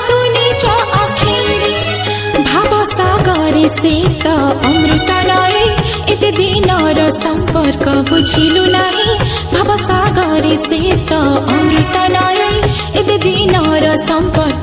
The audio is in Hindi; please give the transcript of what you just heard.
तू निज आखिरे भाव सागरे से तो अमृत नए एते दिनर संपर्क बुझिलु नाही भाव सागरे से तो अमृत नए एते दिनर संपर्क